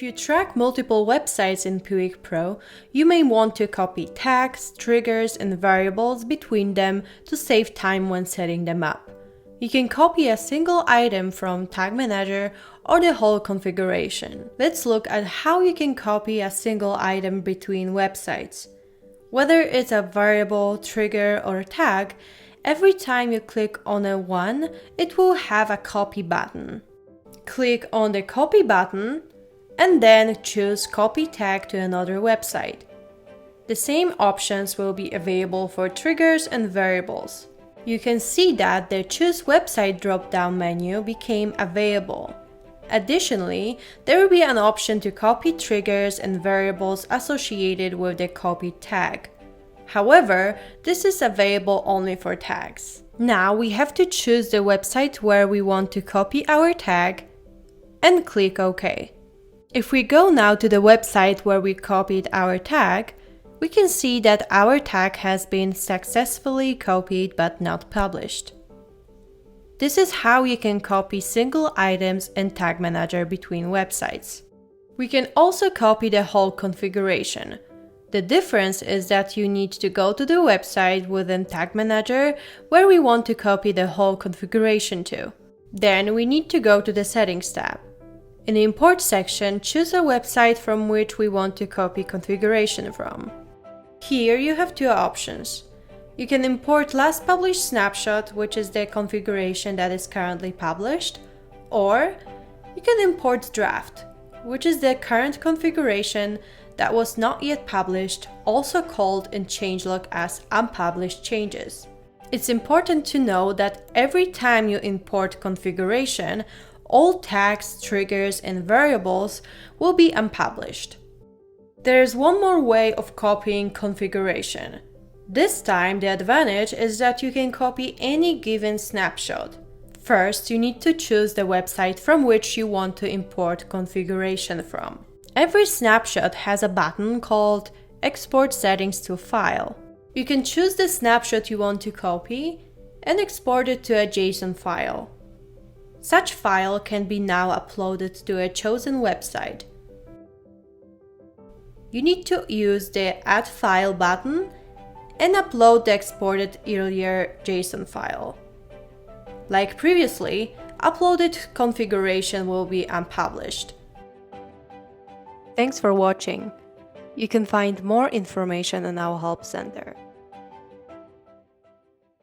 If you track multiple websites in Puig Pro, you may want to copy tags, triggers, and variables between them to save time when setting them up. You can copy a single item from Tag Manager or the whole configuration. Let's look at how you can copy a single item between websites. Whether it's a variable, trigger, or tag, every time you click on a one, it will have a copy button. Click on the copy button and then choose Copy Tag to another website. The same options will be available for triggers and variables. You can see that the Choose Website drop-down menu became available. Additionally, there will be an option to copy triggers and variables associated with the copy tag. However, this is available only for tags. Now we have to choose the website where we want to copy our tag and click OK. If we go now to the website where we copied our tag, we can see that our tag has been successfully copied but not published. This is how you can copy single items in Tag Manager between websites. We can also copy the whole configuration. The difference is that you need to go to the website within Tag Manager where we want to copy the whole configuration to. Then we need to go to the Settings tab. In the Import section, choose a website from which we want to copy configuration from. Here you have two options. You can import last published snapshot, which is the configuration that is currently published, or you can import draft, which is the current configuration that was not yet published, also called in changelog as unpublished changes. It's important to know that every time you import configuration, all tags, triggers, and variables will be unpublished. There is one more way of copying configuration. This time, the advantage is that you can copy any given snapshot. First, you need to choose the website from which you want to import configuration from. Every snapshot has a button called Export Settings to File. You can choose the snapshot you want to copy and export it to a JSON file. Such file can be now uploaded to a chosen website. You need to use the Add File button and upload the exported earlier JSON file. Like previously, uploaded configuration will be unpublished. Thanks for watching. You can find more information on our Help Center.